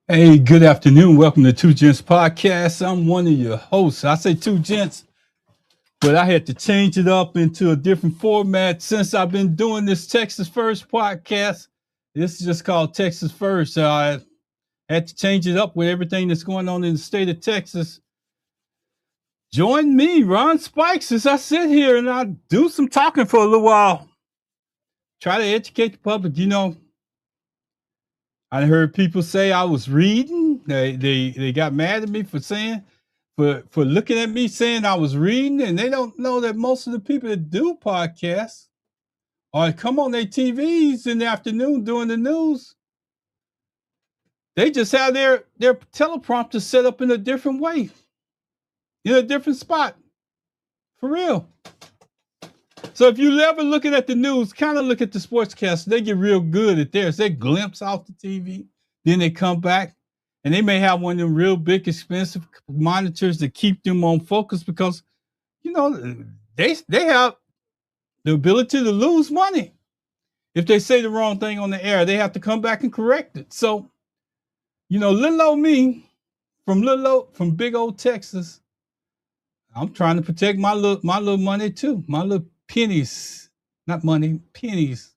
Hey, good afternoon. Welcome to Two Gents Podcast. I'm one of your hosts. I say Two Gents, but I had to change it up into a different format since I've been doing this Texas First podcast. This is just called Texas First. So I had to change it up with everything that's going on in the state of Texas. Join me, Ron Spikes, as I sit here and I do some talking for a little while. Try to educate the public. I heard people say I was reading. They got mad at me for saying for looking at me saying I was reading, and they don't know that most of the people that do podcasts or come on their TVs in the afternoon doing the news, they just have their teleprompter set up in a different way, in a different spot. For real. So if you ever looking at the news, kind of look at the sportscast. They get real good at theirs. They glimpse off the TV, then they come back, and they may have one of them real big, expensive monitors that keep them on focus because they have the ability to lose money if they say the wrong thing on the air. They have to come back and correct it. So, little old me from big old Texas, I'm trying to protect my little money too, my little pennies, not money, pennies.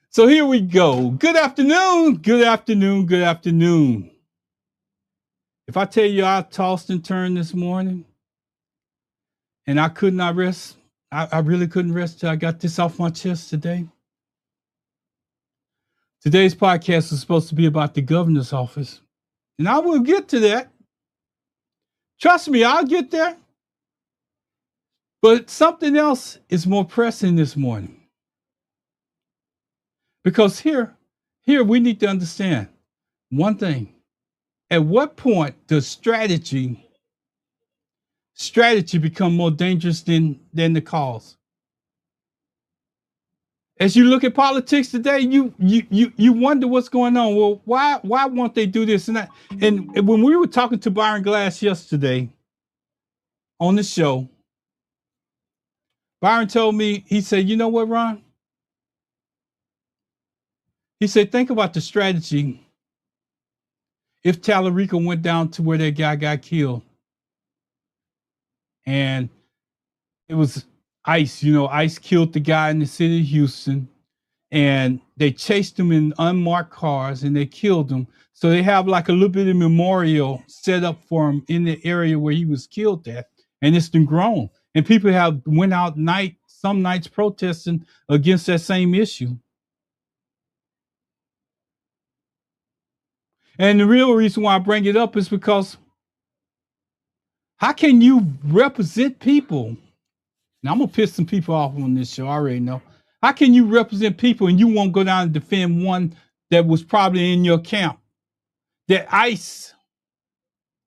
So here we go. Good afternoon. Good afternoon. Good afternoon. If I tell you I tossed and turned this morning and I could not rest, I really couldn't rest till I got this off my chest today. Today's podcast is supposed to be about the governor's office, and I will get to that. Trust me, I'll get there. But something else is more pressing this morning. Because here we need to understand one thing. At what point does strategy become more dangerous than the cause? As you look at politics today, you wonder what's going on. Well, why won't they do this and that? And when we were talking to Byron Glass yesterday on the show, Byron told me, he said, you know what, Ron? He said, think about the strategy if Tallarico went down to where that guy got killed. And it was ICE, ICE killed the guy in the city of Houston, and they chased him in unmarked cars and they killed him. So they have like a little bit of memorial set up for him in the area where he was killed at. And it's been grown. And people have went out some nights protesting against that same issue. And the real reason why I bring it up is because how can you represent people? Now I'm gonna piss some people off on this show. I already know. How can you represent people and you won't go down and defend one that was probably in your camp? That ICE,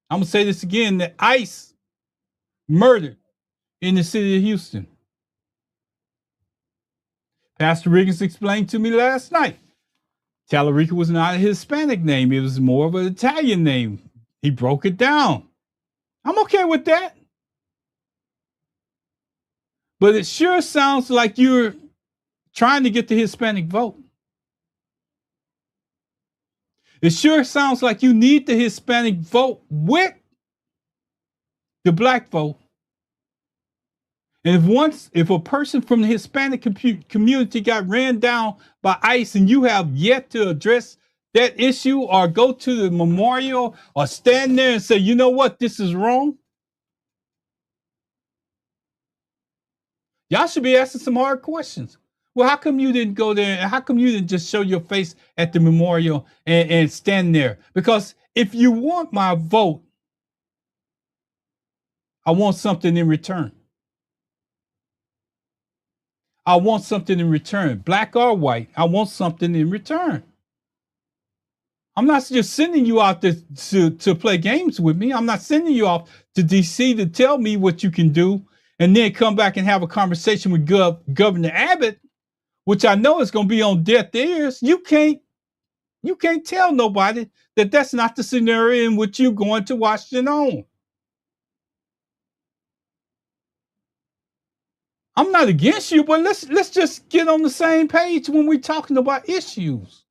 I'm gonna say this again, that ICE murdered in the city of Houston. Pastor Riggins explained to me last night. Tallarico was not a Hispanic name, it was more of an Italian name. He broke it down. I'm okay with that. But it sure sounds like you're trying to get the Hispanic vote. It sure sounds like you need the Hispanic vote with the black vote. And if a person from the Hispanic community got ran down by ICE and you have yet to address that issue or go to the memorial or stand there and say, you know what, this is wrong, y'all should be asking some hard questions. Well, how come you didn't go there? And how come you didn't just show your face at the memorial and stand there? Because if you want my vote, I want something in return. I want something in return. Black or white, I want something in return. I'm not just sending you out to play games with me. I'm not sending you off to DC to tell me what you can do and then come back and have a conversation with Governor Abbott, which I know is going to be on deaf ears. You can't tell nobody that that's not the scenario in which you're going to Washington on. I'm not against you, but let's just get on the same page when we're talking about issues.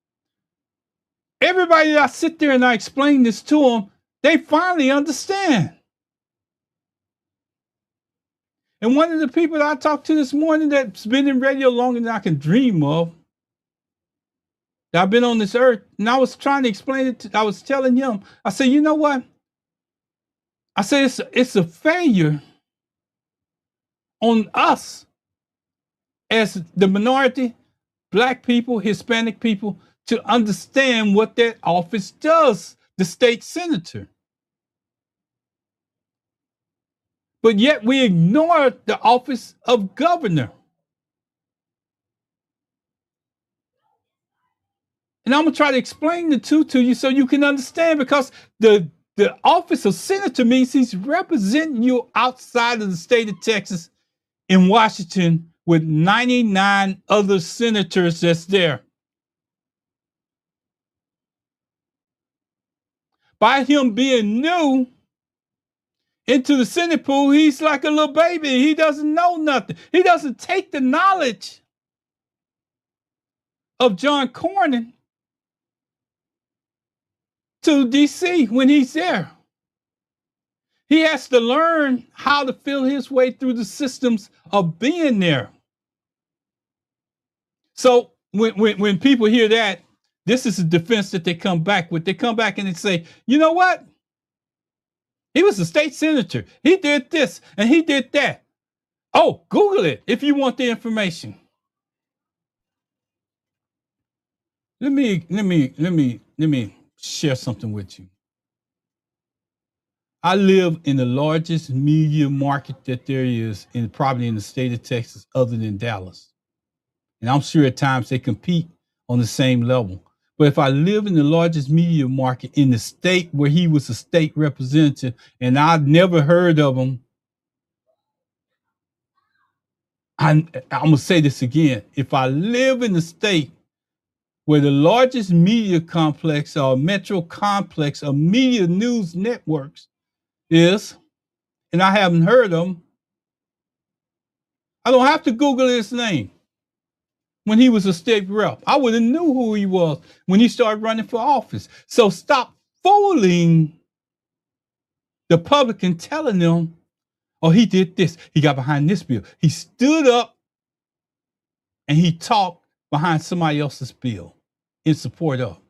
Everybody that I sit there and I explain this to them, they finally understand. And one of the people that I talked to this morning that's been in radio longer than I can dream of, that I've been on this earth, and I was trying to explain it I was telling him, I said, you know what? I said, it's a failure on us as the minority, Black people, Hispanic people, to understand what that office does, the state senator. But yet we ignore the office of governor. And I'm gonna try to explain the two to you so you can understand, because the office of senator means he's representing you outside of the state of Texas in Washington with 99 other senators that's there. By him being new into the Senate pool, he's like a little baby. He doesn't know nothing. He doesn't take the knowledge of John Cornyn to DC when he's there. He has to learn how to feel his way through the systems of being there. So when people hear that, this is a defense that they come back with. They come back and they say, you know what? He was a state senator. He did this and he did that. Oh, Google it if you want the information. Let me share something with you. I live in the largest media market that there is probably in the state of Texas, other than Dallas. And I'm sure at times they compete on the same level. But if I live in the largest media market in the state where he was a state representative and I'd never heard of him, I'm going to say this again. If I live in the state where the largest media complex or metro complex of media news networks is, and I haven't heard of him, I don't have to Google his name. When he was a state rep, I would have knew who he was when he started running for office. So stop fooling the public and telling them, oh, he did this. He got behind this bill. He stood up and he talked behind somebody else's bill in support of.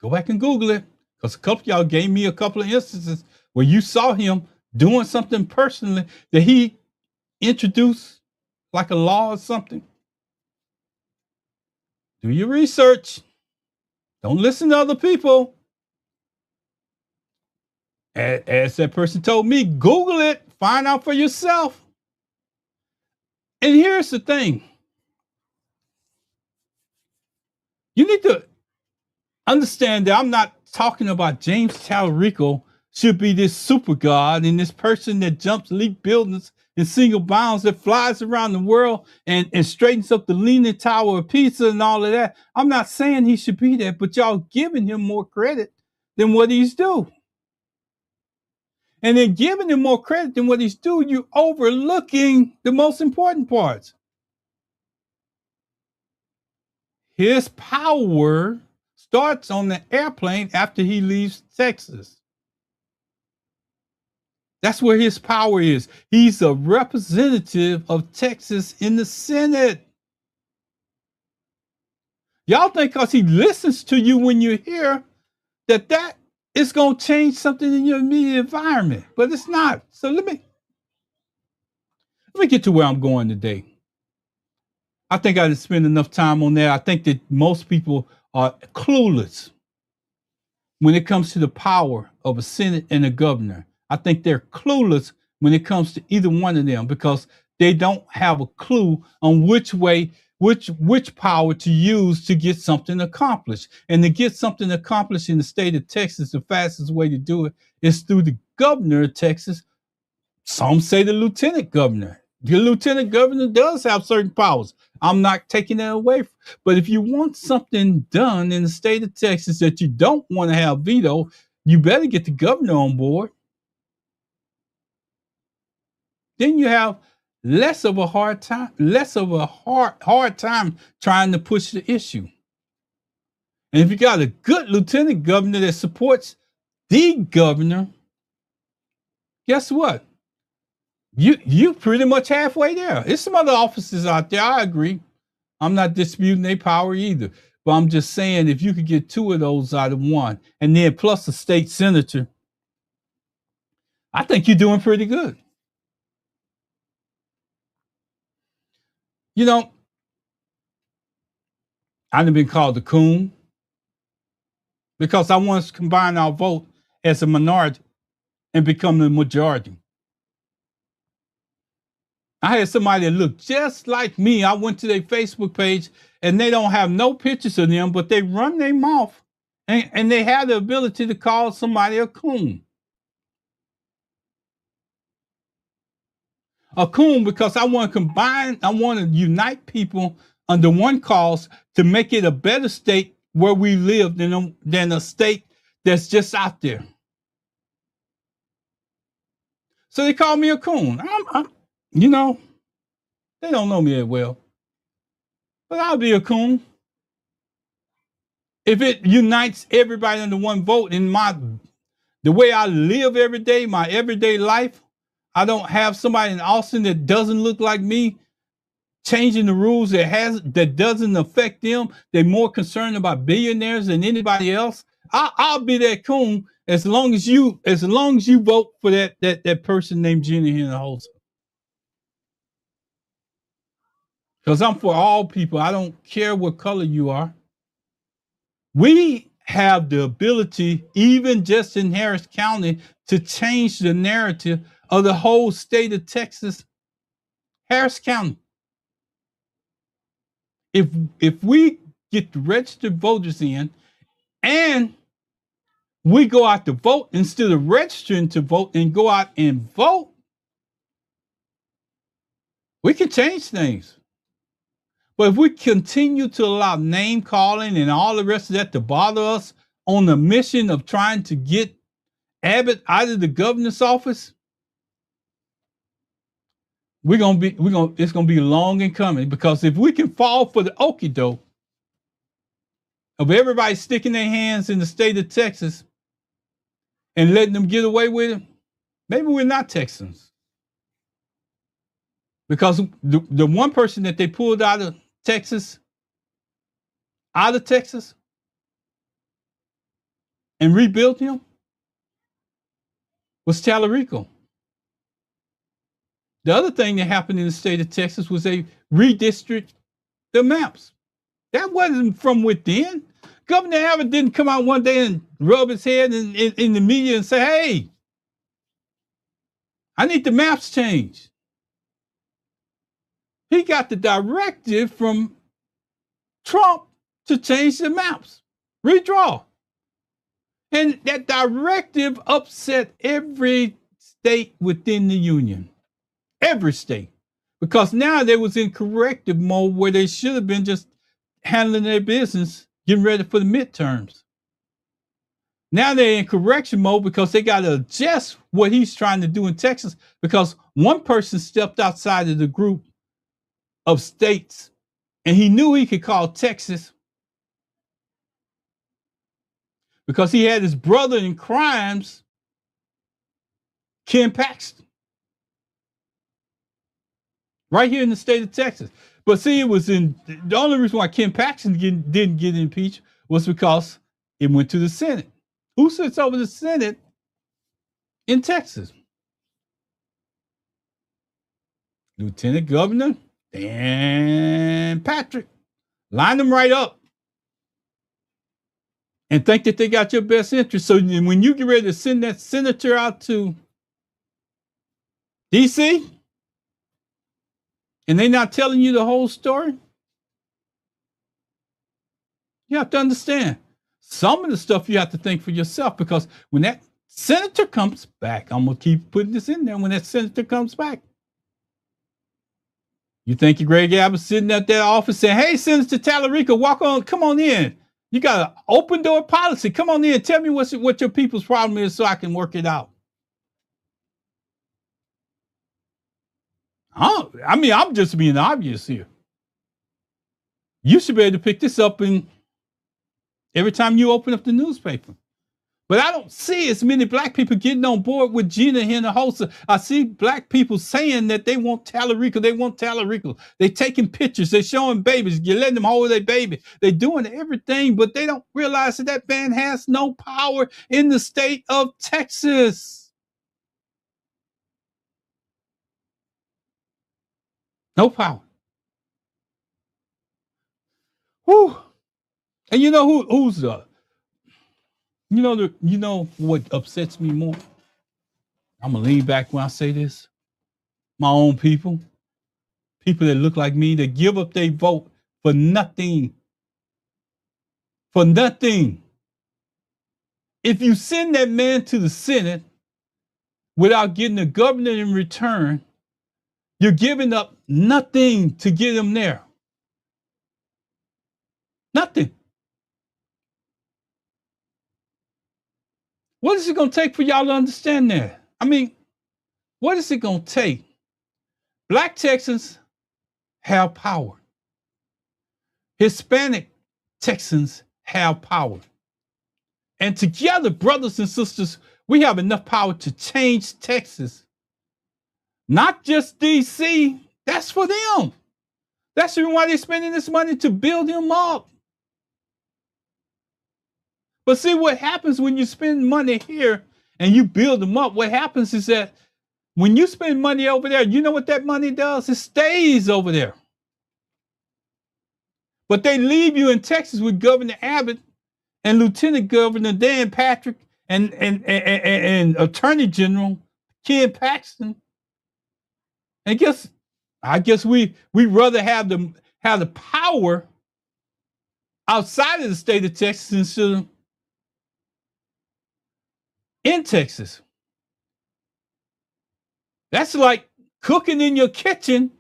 Go back and Google it, because a couple of y'all gave me a couple of instances where you saw him doing something personally that he introduced, like a law or something. Do your research. Don't listen to other people. As that person told me, Google it, find out for yourself. And here's the thing. You need to understand that I'm not talking about James Tallarico should be this super god and this person that jumps, leap buildings in single bounds, that flies around the world and straightens up the Leaning Tower of Pisa and all of that. I'm not saying he should be that, but y'all giving him more credit than what he's due. And then giving him more credit than what he's due, you're overlooking the most important parts. His power starts on the airplane after he leaves Texas. That's where his power is. He's a representative of Texas in the Senate. Y'all think because he listens to you when you're here, that is going to change something in your immediate environment, but it's not. So let me get to where I'm going today. I think I didn't spend enough time on that. I think that most people are clueless when it comes to the power of a Senate and a governor. I think they're clueless when it comes to either one of them, because they don't have a clue on which power to use to get something accomplished. And to get something accomplished in the state of Texas, the fastest way to do it is through the governor of Texas. Some say the lieutenant governor. The lieutenant governor does have certain powers. I'm not taking that away. But if you want something done in the state of Texas that you don't want to have veto, you better get the governor on board. Then you have less of a hard time trying to push the issue. And if you got a good lieutenant governor that supports the governor, guess what? You pretty much halfway there. There's some other offices out there. I agree. I'm not disputing their power either. But I'm just saying, if you could get two of those out of one, and then plus a state senator, I think you're doing pretty good. You know, I've been called a coon because I want to combine our vote as a minority and become the majority. I had somebody that looked just like me. I went to their Facebook page and they don't have no pictures of them, but they run their mouth and they have the ability to call somebody a coon. A coon because I want to unite people under one cause to make it a better state where we live than a state that's just out there. So they call me a coon. They don't know me that well, but I'll be a coon. If it unites everybody under one vote in the way I live every day, my everyday life, I don't have somebody in Austin that doesn't look like me changing the rules that doesn't affect them. They're more concerned about billionaires than anybody else. I'll be that coon as long as you vote for that person named Jenny Hinojosa. Because I'm for all people. I don't care what color you are. We have the ability, even just in Harris County, to change the narrative of the whole state of Texas, Harris County. If we get the registered voters in and we go out to vote instead of registering to vote and go out and vote, we can change things. But if we continue to allow name calling and all the rest of that to bother us on the mission of trying to get Abbott out of the governor's office, it's gonna be long in coming. Because if we can fall for the okie doke of everybody sticking their hands in the state of Texas and letting them get away with it, maybe we're not Texans. Because the one person that they pulled out of Texas, and rebuilt him was Tallarico. The other thing that happened in the state of Texas was they redistricted the maps. That wasn't from within. Governor Abbott didn't come out one day and rub his head in the media and say, hey, I need the maps changed. He got the directive from Trump to change the maps, redraw. And that directive upset every state within the union, every state, because now they was in corrective mode where they should have been just handling their business, getting ready for the midterms. Now they're in correction mode because they got to adjust what he's trying to do in Texas, because one person stepped outside of the group of states and he knew he could call Texas because he had his brother in crimes, Ken Paxton, right here in the state of Texas. But see, the only reason why Ken Paxton didn't get impeached was because it went to the Senate. Who sits over the Senate in Texas? Lieutenant Governor Dan Patrick. Line them right up and think that they got your best interest. So when you get ready to send that senator out to D.C., and they're not telling you the whole story, you have to understand some of the stuff you have to think for yourself, because when that senator comes back, I'm going to keep putting this in there, when that senator comes back, you think Greg Abbott's sitting at that office saying, hey, Senator Tallarico, come on in. You got an open door policy. Come on in. Tell me what your people's problem is so I can work it out. I'm just being obvious here. You should be able to pick this up every time you open up the newspaper. But I don't see as many black people getting on board with Gina Hinojosa. I see black people saying that they want Tallarico. They want Tallarico. They taking pictures. They showing babies. You're letting them hold their baby. They're doing everything, but they don't realize that man has no power in the state of Texas. No power. Whew. And you know who's you know what upsets me more? I'm gonna lean back when I say this. My own people that look like me, that give up their vote for nothing. For nothing. If you send that man to the Senate without getting a governor in return, you're giving up nothing to get him there. Nothing. What is it going to take for y'all to understand that? I mean, what is it going to take? Black Texans have power. Hispanic Texans have power. And together, brothers and sisters, we have enough power to change Texas. Not just DC. That's for them. That's the reason why they're spending this money, to build him up. But see, what happens when you spend money here and you build them up, what happens is that when you spend money over there, you know what that money does? It stays over there. But they leave you in Texas with Governor Abbott and Lieutenant Governor Dan Patrick and Attorney General Ken Paxton. And I guess we rather have the power outside of the state of Texas instead of in Texas. That's like cooking in your kitchen,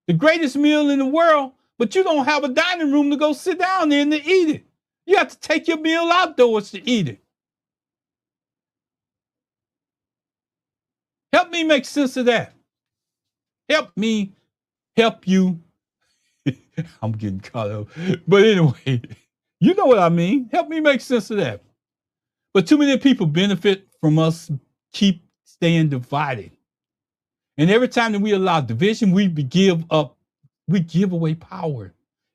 the greatest meal in the world, but you don't have a dining room to go sit down in to eat it. You have to take your meal outdoors to eat it. Help me make sense of that. Help me help you. I'm getting caught up. But anyway, you know what I mean. Help me make sense of that. But too many people benefit from us keep staying divided. And every time that we allow division, we give away power.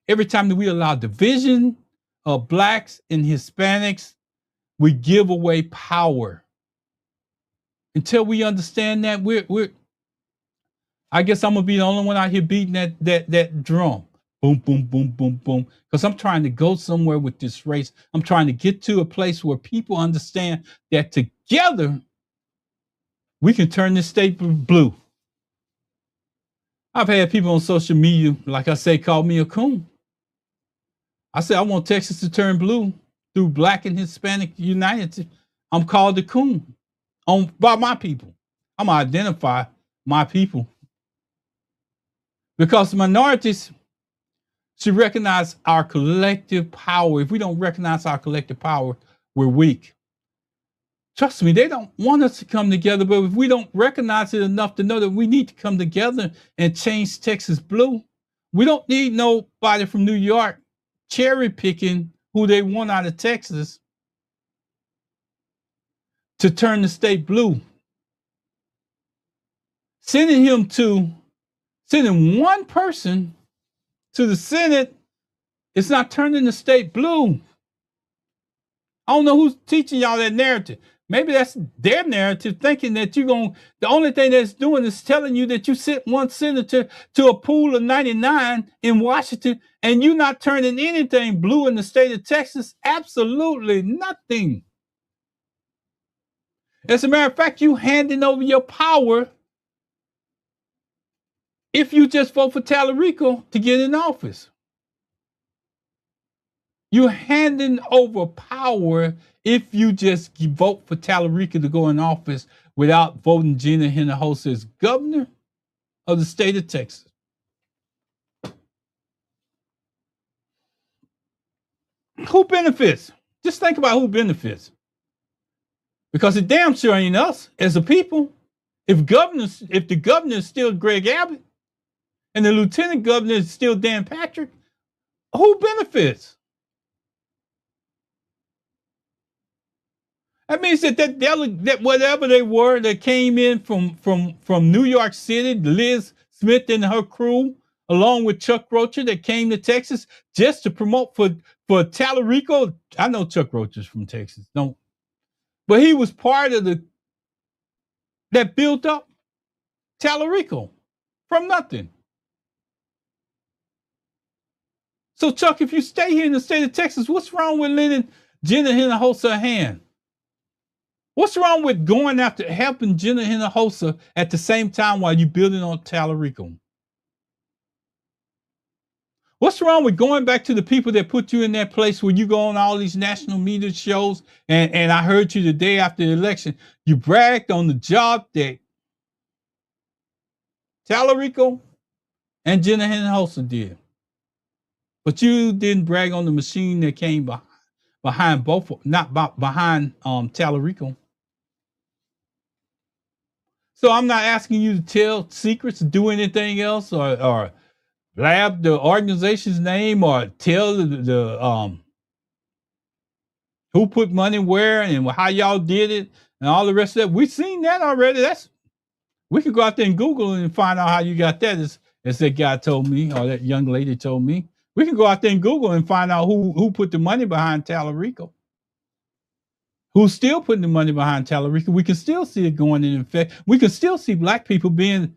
Every time that we allow division of blacks and Hispanics, we give away power. Until we understand that, I guess I'm gonna be the only one out here beating that drum. Boom, boom, boom, boom, boom. Because I'm trying to go somewhere with this race. I'm trying to get to a place where people understand that together we can turn this state blue. I've had people on social media, like I say, call me a coon. I said, I want Texas to turn blue through Black and Hispanic united. I'm called a coon by my people. I'm gonna identify my people. Because minorities should recognize our collective power. If we don't recognize our collective power, we're weak. Trust me, they don't want us to come together, but if we don't recognize it enough to know that we need to come together and change Texas blue, we don't need nobody from New York cherry picking who they want out of Texas to turn the state blue. Sending one person to the Senate, it's not turning the state blue. I don't know who's teaching y'all that narrative. Maybe that's their narrative, thinking that the only thing that's doing is telling you that you sent one senator to a pool of 99 in Washington and you're not turning anything blue in the state of Texas. Absolutely nothing. As a matter of fact, you handing over your power if you just vote for Tallarico to get in office. You're handing over power if you just vote for Tallarico to go in office without voting Gina Hinojosa as governor of the state of Texas. Who benefits? Just think about who benefits. Because it damn sure ain't us as a people. If the governor is still Greg Abbott, and the lieutenant governor is still Dan Patrick, who benefits? That means that whatever they were that came in from New York City, Liz Smith and her crew, along with Chuck Rocher, that came to Texas just to promote for Tallarico. I know Chuck Rocher's from Texas, don't, but he was part of that built up Tallarico from nothing. So Chuck, if you stay here in the state of Texas, what's wrong with lending Jenna Hinojosa a hand? What's wrong with going after helping Jenna Hinojosa at the same time while you're building on Tallarico? What's wrong with going back to the people that put you in that place where you go on all these national media shows? And I heard you the day after the election, you bragged on the job that Tallarico and Jenna Hinojosa did. But you didn't brag on the machine that came behind both, not behind Tallarico. So I'm not asking you to tell secrets, do anything else, or blab the organization's name, or tell the who put money where and how y'all did it and all the rest of that. We've seen that already. We could go out there and Google and find out how you got that. As that guy told me, or that young lady told me. We can go out there and Google and find out who put the money behind Tallarico. Who's still putting the money behind Tallarico? We can still see it going in effect. We can still see black people being,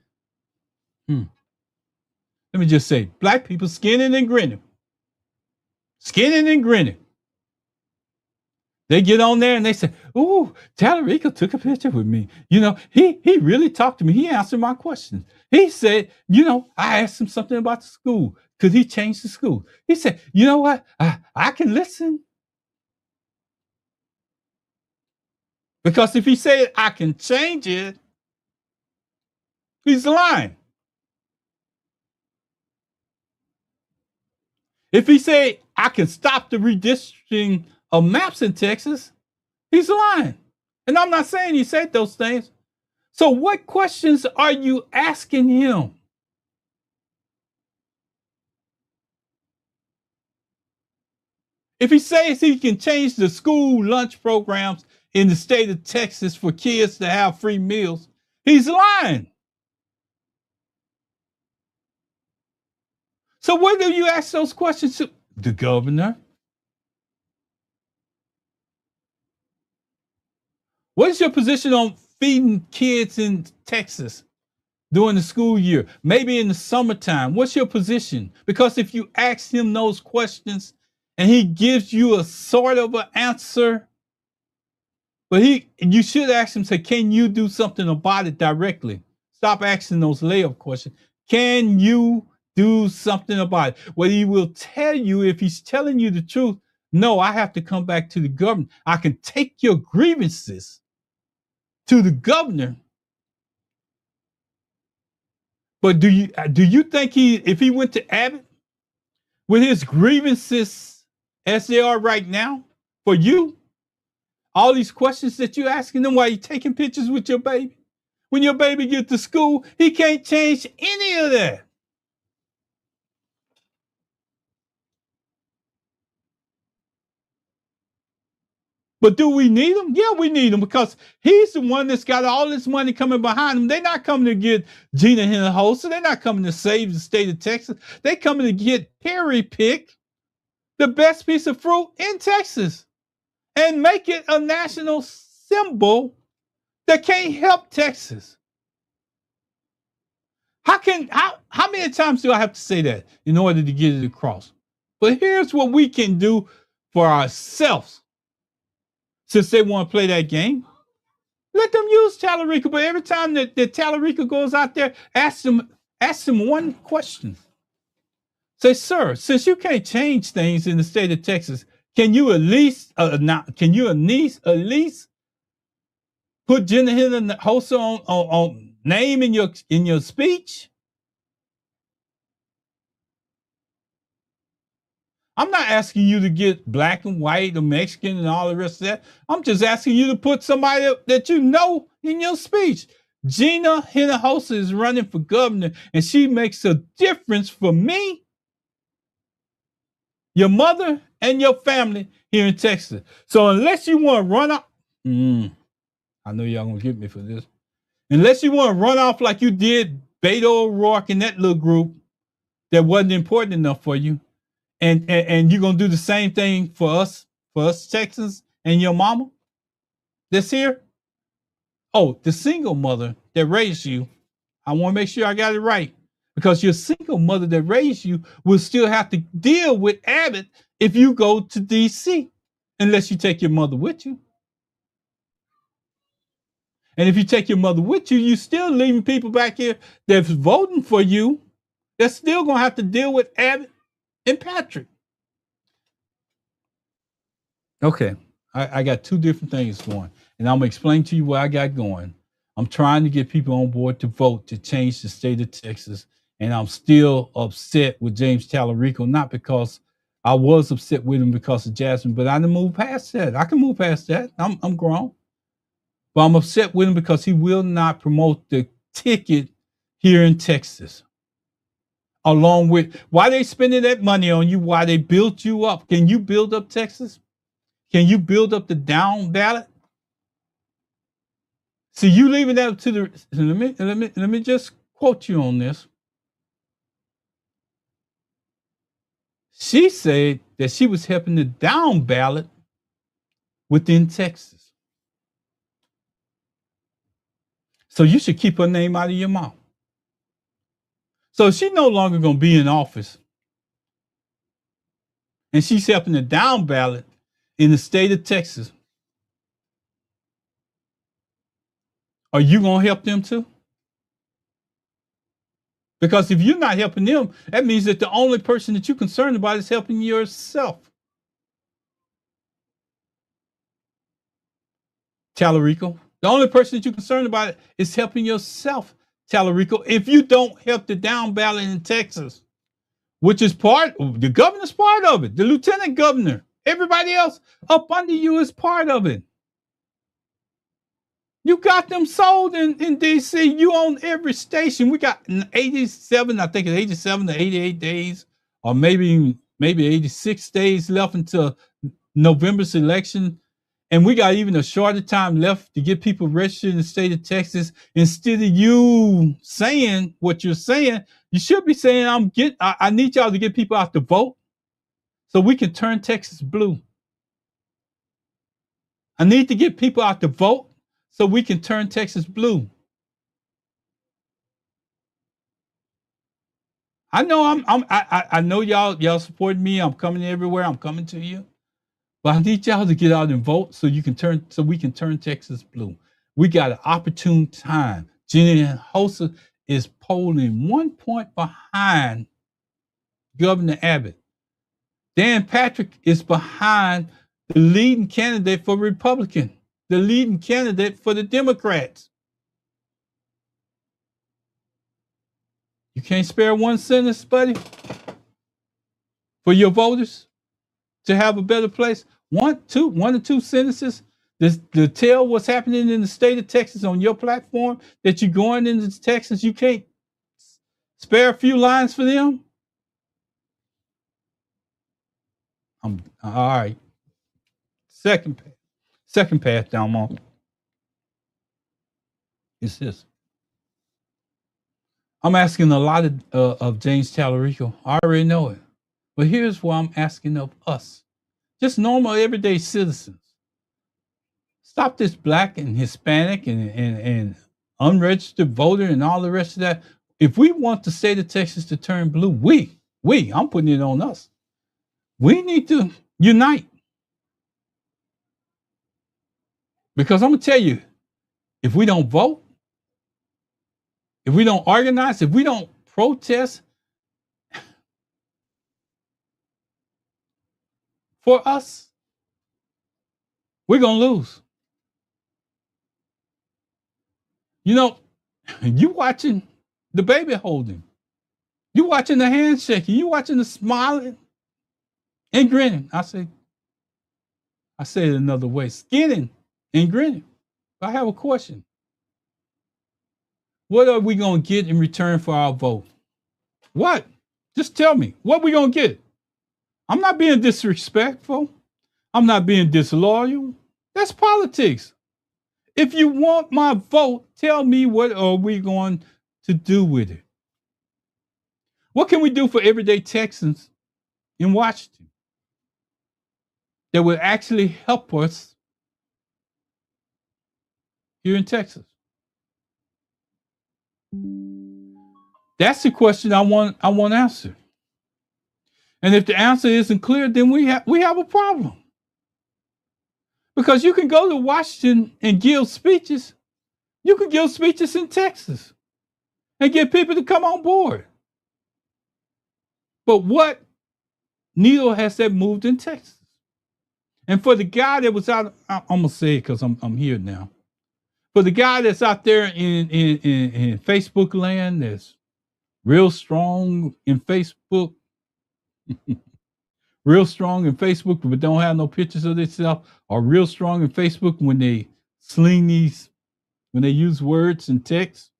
let me just say, black people skinning and grinning. Skinning and grinning. They get on there and they say, "Ooh, Tallarico took a picture with me. You know, he really talked to me. He answered my questions. He said, you know, I asked him something about the school because he changed the school. He said, you know what? I can listen. Because if he said I can change it, he's lying. If he said I can stop the redistricting of maps in Texas, he's lying. And I'm not saying he said those things. So what questions are you asking him? If he says he can change the school lunch programs in the state of Texas for kids to have free meals, he's lying. So where do you ask those questions to? The governor. What is your position on feeding kids in Texas during the school year? Maybe in the summertime. What's your position? Because if you ask him those questions and he gives you a sort of an answer, but you should ask him, say, can you do something about it directly? Stop asking those layup questions. Can you do something about it? Well, he will tell you, if he's telling you the truth, no, I have to come back to the governor. I can take your grievances to the governor. But do you think if he went to Abbott with his grievances as they are right now for you, all these questions that you're asking him while you're taking pictures with your baby, when your baby gets to school, he can't change any of that. But do we need him? Yeah, we need him because he's the one that's got all this money coming behind him. They're not coming to get Gina Hinojosa. They're not coming to save the state of Texas. They're coming to get Perry pick the best piece of fruit in Texas and make it a national symbol that can't help Texas. How many times do I have to say that in order to get it across? But here's what we can do for ourselves. Since they want to play that game, let them use Tallarico. But every time that Tallarico goes out there, ask them one question. Say, sir, since you can't change things in the state of Texas, can you at least put Jenna Hinojosa on name in your speech? I'm not asking you to get black and white or Mexican and all the rest of that. I'm just asking you to put somebody that you know in your speech. Gina Hinojosa is running for governor and she makes a difference for me, your mother, and your family here in Texas. So unless you want to run off, I know y'all gonna get me for this. Unless you want to run off like you did Beto O'Rourke and that little group that wasn't important enough for you, and you're gonna do the same thing for us Texans and your mama that's here. Oh, the single mother that raised you. I want to make sure I got it right. Because your single mother that raised you will still have to deal with Abbott if you go to DC, unless you take your mother with you. And if you take your mother with you, you're still leaving people back here that's voting for you. They're still going to have to deal with Abbott and Patrick. Okay, I got two different things going, and I'm going to explain to you what I got going. I'm trying to get people on board to vote to change the state of Texas, and I'm still upset with James Tallarico, not because I was upset with him because of Jasmine, but I didn't move past that. I can move past that. I'm grown. But I'm upset with him because he will not promote the ticket here in Texas. Along with why they spending that money on you, why they built you up. Can you build up Texas? Can you build up the down ballot? See, you leaving that to the. Let me just quote you on this. She said that she was helping the down ballot within Texas. So you should keep her name out of your mouth. So she's no longer going to be in office. And she's helping the down ballot in the state of Texas. Are you going to help them too? Because if you're not helping them, that means that the only person that you're concerned about is helping yourself. Tallarico, the only person that you're concerned about is helping yourself, Tallarico. If you don't help the down ballot in Texas, which is the governor's part of it, the lieutenant governor, everybody else up under you is part of it. You got them sold in DC. You own every station. We got 87, I think it's 87 to 88 days, or maybe 86 days left until November's election. And we got even a shorter time left to get people registered in the state of Texas. Instead of you saying what you're saying, you should be saying, I need y'all to get people out to vote so we can turn Texas blue. I need to get people out to vote so we can turn Texas blue. I know I know y'all support me. I'm coming everywhere. I'm coming to you. But I need y'all to get out and vote so we can turn Texas blue. We got an opportune time. Gina Hinojosa is polling 1 point behind Governor Abbott. Dan Patrick is behind the leading candidate for Republican, the leading candidate for the Democrats. You can't spare one sentence, buddy, for your voters to have a better place. One or two sentences to tell what's happening in the state of Texas on your platform that you're going into Texas. You can't spare a few lines for them. All right. Second path down on is this. I'm asking a lot of James Tallarico. I already know it. But here's what I'm asking of us. Just normal, everyday citizens. Stop this black and Hispanic and unregistered voter and all the rest of that. If we want the state of Texas to turn blue, I'm putting it on us. We need to unite. Because I'm going to tell you, if we don't vote, if we don't organize, if we don't protest for us, we're going to lose. You know, you watching the baby holding. You watching the handshaking. You watching the smiling and grinning. I say it another way. Skinning and grinning. I have a question. What are we going to get in return for our vote? What? Just tell me. What we going to get? I'm not being disrespectful. I'm not being disloyal. That's politics. If you want my vote, tell me what are we going to do with it? What can we do for everyday Texans in Washington that would actually help us here in Texas? That's the question I want answered. And if the answer isn't clear, then we have a problem. Because you can go to Washington and give speeches. You can give speeches in Texas and get people to come on board. But what needle has that moved in Texas? And for the guy that was out, I'm gonna say it because I'm here now. For the guy that's out there in Facebook land, that's real strong in Facebook, real strong in Facebook, but don't have no pictures of themselves, or real strong in Facebook when they sling these, when they use words and text.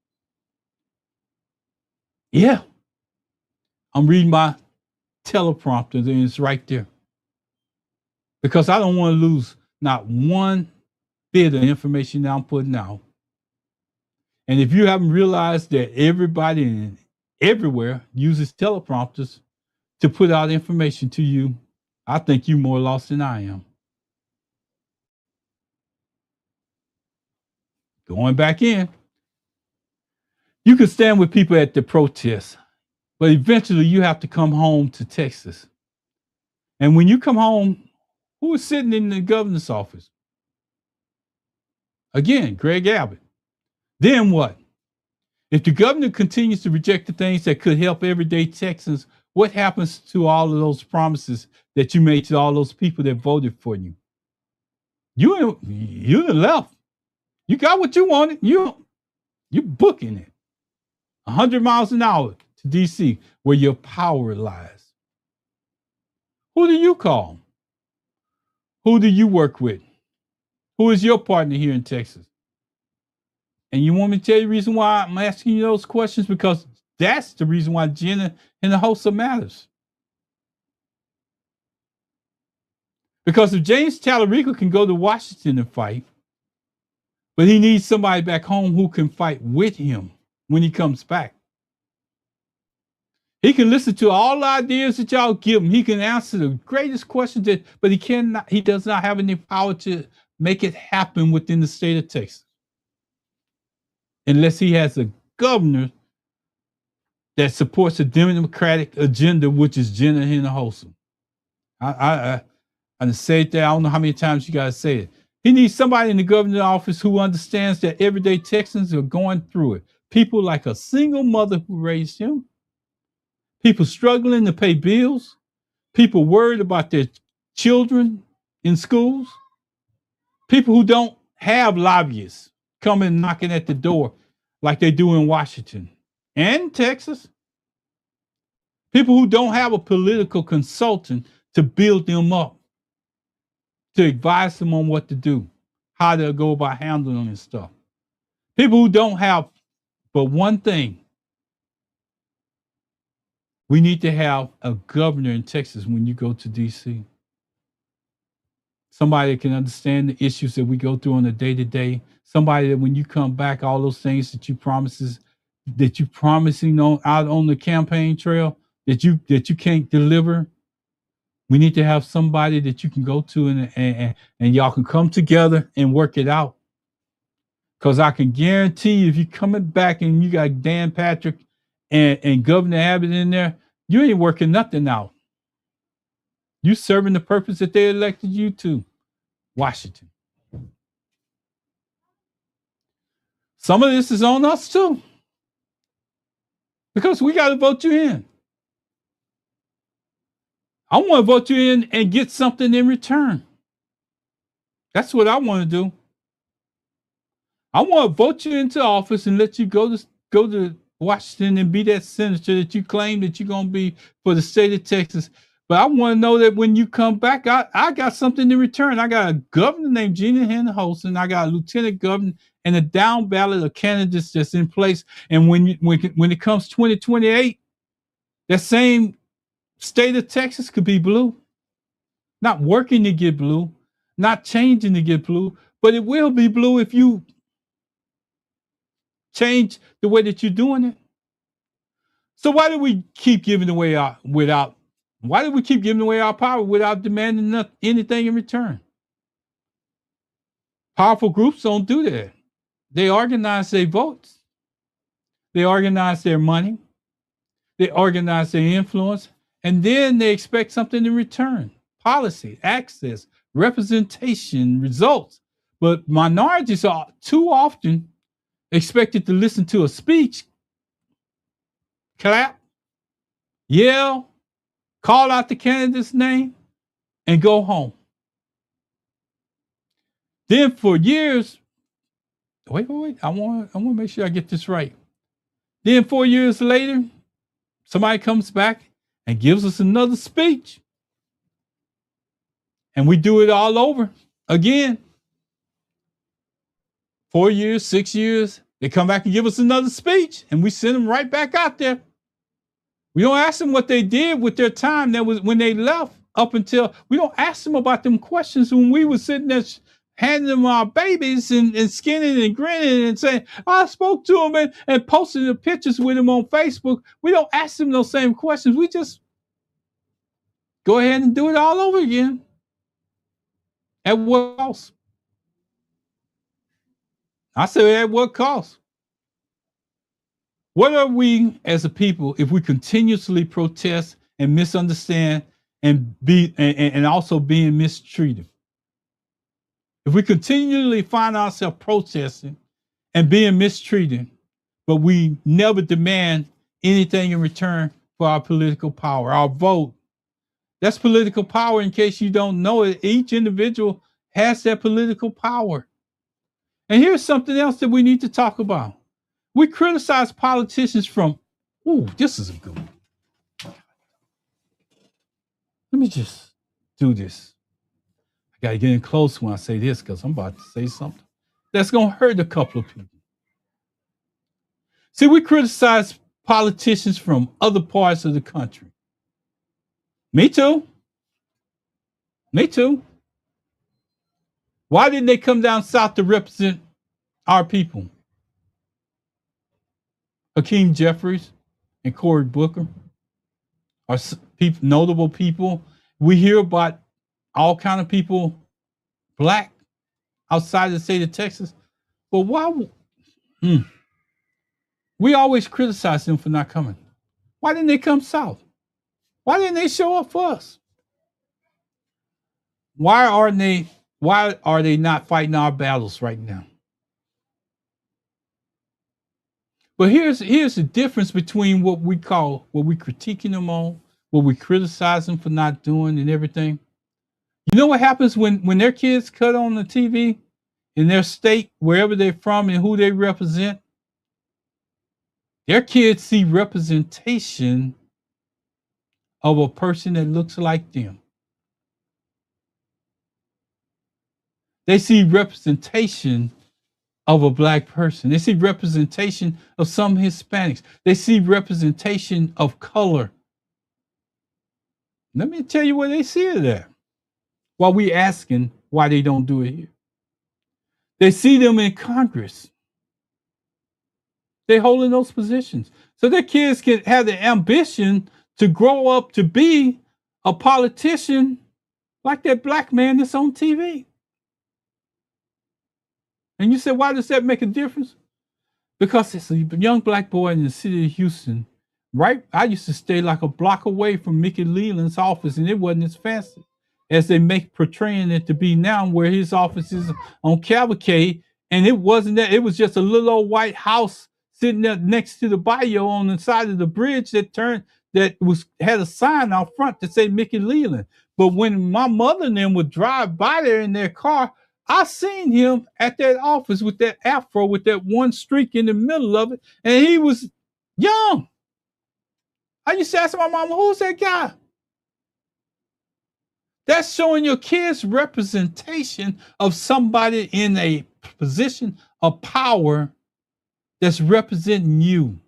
Yeah, I'm reading my teleprompter and it's right there. Because I don't want to lose not one bit of information that I'm putting out. And if you haven't realized that everybody everywhere uses teleprompters to put out information to you, I think you're more lost than I am. Going back in, you can stand with people at the protests, but eventually you have to come home to Texas. And when you come home, who is sitting in the governor's office? Again, Greg Abbott. Then what? If the governor continues to reject the things that could help everyday Texans, what happens to all of those promises that you made to all those people that voted for you? You done left. You got what you wanted. You're booking it 100 miles an hour to D.C., where your power lies. Who do you call? Who do you work with? Who is your partner here in Texas? And you want me to tell you the reason why I'm asking you those questions? Because that's the reason why Jenna and the host of matters. Because if James Talarico can go to Washington and fight, but he needs somebody back home who can fight with him when he comes back. He can listen to all the ideas that y'all give him. He can answer the greatest questions, but he does not have any power to make it happen within the state of Texas. Unless he has a governor that supports a Democratic agenda, which is Jenna Hinojosa. I say it there. I don't know how many times you guys say it. He needs somebody in the governor's office who understands that everyday Texans are going through it. People like a single mother who raised him, people struggling to pay bills, people worried about their children in schools, people who don't have lobbyists coming knocking at the door like they do in Washington and Texas. People who don't have a political consultant to build them up, to advise them on what to do, how to go about handling this stuff. People who don't have but one thing. We need to have a governor in Texas when you go to D.C. Somebody that can understand the issues that we go through on a day-to-day. Somebody that when you come back, all those things that you promising out on the campaign trail that you can't deliver. We need to have somebody that you can go to and y'all can come together and work it out. Because I can guarantee you, if you're coming back and you got Dan Patrick and Governor Abbott in there, you ain't working nothing out. You serving the purpose that they elected you to, Washington. Some of this is on us too, because we got to vote you in. I want to vote you in and get something in return. That's what I want to do. I want to vote you into office and let you go to Washington and be that senator that you claim that you're going to be for the state of Texas. But I want to know that when you come back, I got something in return. I got a governor named Jenna Hinojosa, and I got a lieutenant governor and the down ballot of candidates that's in place. And when it comes 2028, that same state of Texas could be blue. Not working to get blue, not changing to get blue, but it will be blue if you change the way that you're doing it. So why do we keep giving away our power without demanding anything in return? Powerful groups don't do that. They organize their votes. They organize their money. They organize their influence. And then they expect something in return. Policy, access, representation, results. But minorities are too often expected to listen to a speech, clap, yell, call out the candidate's name, and go home. Then for years, wait, I want to make sure I get this right. Then 4 years later, somebody comes back and gives us another speech. And we do it all over again. 4 years, 6 years, they come back and give us another speech, and we send them right back out there. We don't ask them what they did with their time that was when they left up until, we don't ask them about them questions when we were sitting there handing them our babies and skinning and grinning and saying, I spoke to them and posted the pictures with them on Facebook. We don't ask them those same questions. We just go ahead and do it all over again. At what cost? I say at what cost? What are we as a people if we continuously protest and misunderstand and and also being mistreated? If we continually find ourselves protesting and being mistreated, but we never demand anything in return for our political power, our vote. That's political power. In case you don't know it, each individual has that political power. And here's something else that we need to talk about. We criticize politicians from, this is a good one. Let me just do this. I got to get in close when I say this because I'm about to say something that's going to hurt a couple of people. See, we criticize politicians from other parts of the country. Me too. Me too. Why didn't they come down south to represent our people? Hakeem Jeffries and Cory Booker are notable people. We hear about all kind of people, black, outside the state of Texas. But why? We always criticize them for not coming. Why didn't they come south? Why didn't they show up for us? Why are they not fighting our battles right now? But here's the difference between what we critiquing them on, what we criticize them for not doing and everything. You know what happens when their kids cut on the TV in their state, wherever they're from and who they represent? Their kids see representation of a person that looks like them. They see representation of a black person. They see representation of some Hispanics. They see representation of color. Let me tell you where they see it at. While we asking why they don't do it here. They see them in Congress. They holding those positions. So their kids can have the ambition to grow up to be a politician like that black man that's on TV. And you say, why does that make a difference? Because it's a young black boy in the city of Houston, right? I used to stay like a block away from Mickey Leland's office, and it wasn't as fancy as they make portraying it to be now, where his office is on Cavalcade. And it wasn't that, it was just a little old white house sitting there next to the bayou on the side of the bridge had a sign out front that said Mickey Leland. But when my mother and them would drive by there in their car, I seen him at that office with that afro, with that one streak in the middle of it, and he was young. I used to ask my mama, who's that guy? That's showing your kids representation of somebody in a position a power that's representing you.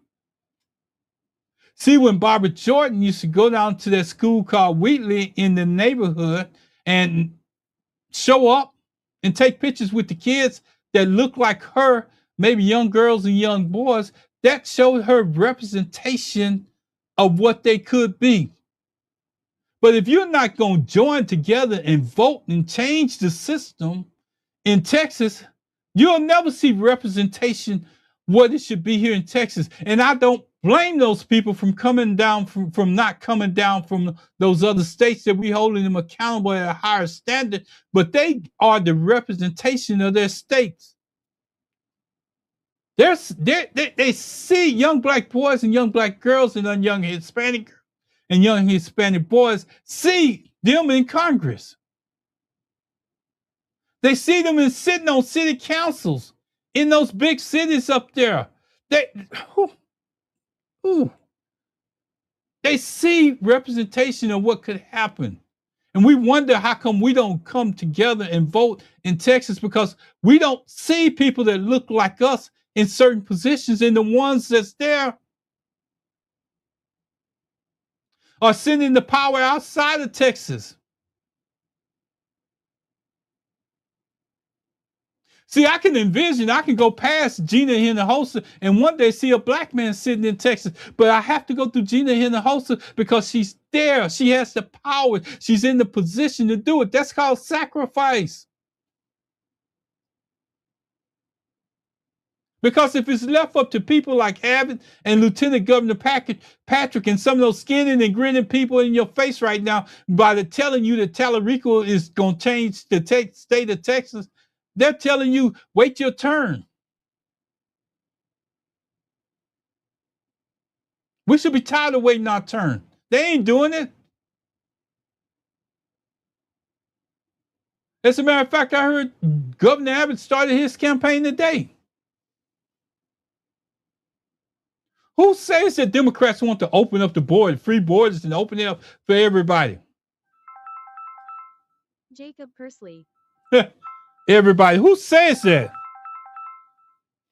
See, when Barbara Jordan used to go down to that school called Wheatley in the neighborhood and show up and take pictures with the kids that look like her, maybe young girls and young boys, that showed her representation of what they could be. But if you're not going to join together and vote and change the system in Texas, you'll never see representation what it should be here in Texas. And I don't blame those people from coming down from not coming down from those other states that we holding them accountable at a higher standard, but they are the representation of their states. They see young black boys and young black girls and young Hispanic and young Hispanic boys, see them in Congress. They see them sitting on city councils in those big cities up there. They see representation of what could happen. And we wonder how come we don't come together and vote in Texas, because we don't see people that look like us in certain positions, and the ones that's there are sending the power outside of Texas. See, I can envision, I can go past Gina Hinojosa and one day see a black man sitting in Texas, but I have to go through Gina Hinojosa because she's there. She has the power. She's in the position to do it. That's called sacrifice. Because if it's left up to people like Abbott and Lieutenant Governor Patrick and some of those skinning and grinning people in your face right now, by telling you that Tallarico is going to change the state of Texas, they're telling you, wait your turn. We should be tired of waiting our turn. They ain't doing it. As a matter of fact, I heard Governor Abbott started his campaign today. Who says that Democrats want to open up the border, free borders, and open it up for everybody? Jacob Kersley. Everybody. Who says that?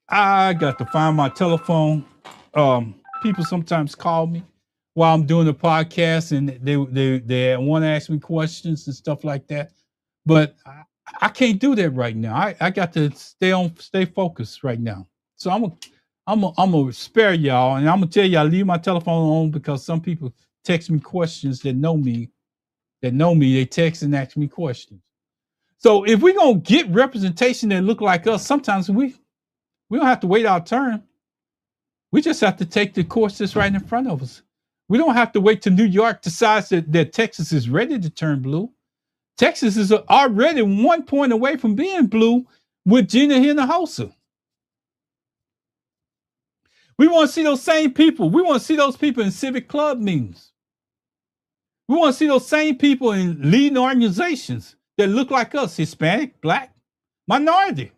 I got to find my telephone. People sometimes call me while I'm doing the podcast, and they want to ask me questions and stuff like that. But I can't do that right now. I got to stay focused right now. So I'm gonna spare y'all, and I'm gonna tell y'all, leave my telephone on, because some people text me questions that know me. They text and ask me questions. So if we're gonna get representation that look like us, sometimes we don't have to wait our turn. We just have to take the course that's right in front of us. We don't have to wait till New York decides that Texas is ready to turn blue. Texas is already 1 point away from being blue with Gina Hinojosa. We want to see those same people. We want to see those people in civic club meetings. We want to see those same people in leading organizations that look like us, Hispanic, black, minority.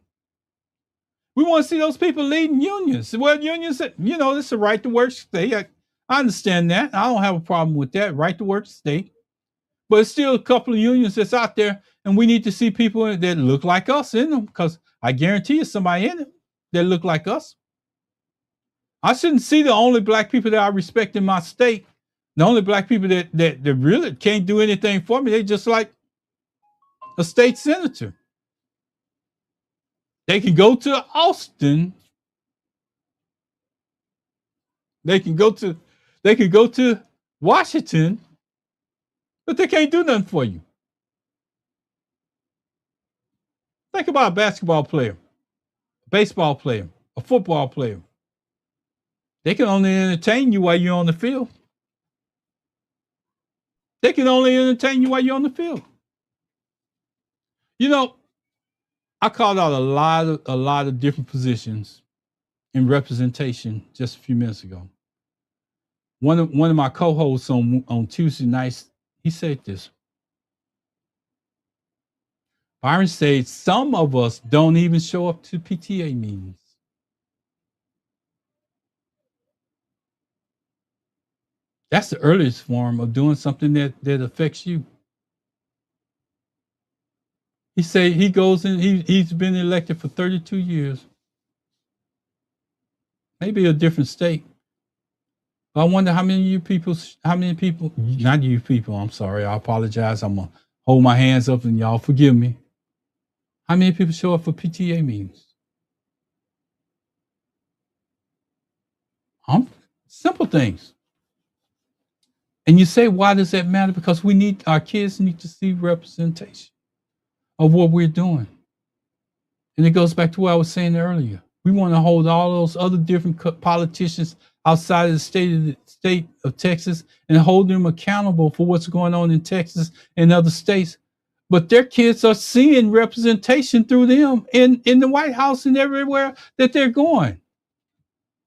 We want to see those people leading unions. Well, unions, it's a right to work state. I understand that. I don't have a problem with that, right to work state. But it's still a couple of unions that's out there, and we need to see people that look like us in them, because I guarantee you somebody in it that look like us. I shouldn't see the only black people that I respect in my state, the only black people that really can't do anything for me. They just like a state senator. They can go to Austin. They can go to Washington, but they can't do nothing for you. Think about a basketball player, a baseball player, a football player. They can only entertain you while you're on the field. They can only entertain you while you're on the field. I called out a lot of different positions in representation just a few minutes ago. One of my co-hosts on Tuesday nights, he said this. Byron said some of us don't even show up to PTA meetings. That's the earliest form of doing something that affects you. He said he goes in, he's been elected for 32 years. maybe a different state. But I wonder how many people, not you people, I'm sorry, I apologize. I'm going to hold my hands up and y'all forgive me. How many people show up for PTA meetings? Simple things. And you say, why does that matter? Because our kids need to see representation of what we're doing. And it goes back to what I was saying earlier. We want to hold all those other different politicians outside of the state of Texas and hold them accountable for what's going on in Texas and other states. But their kids are seeing representation through them in the White House and everywhere that they're going.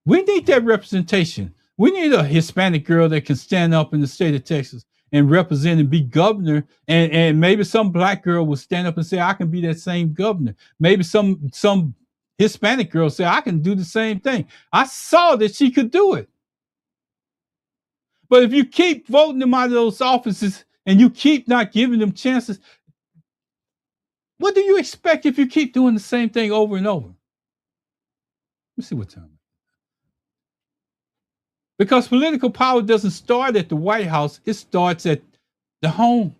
We need that representation. We need a Hispanic girl that can stand up in the state of Texas and represent and be governor. And maybe some black girl will stand up and say, I can be that same governor. Maybe some Hispanic girl say, I can do the same thing. I saw that she could do it. But if you keep voting them out of those offices and you keep not giving them chances, what do you expect if you keep doing the same thing over and over? Let's see what time. Because political power doesn't start at the White House, it starts at the home.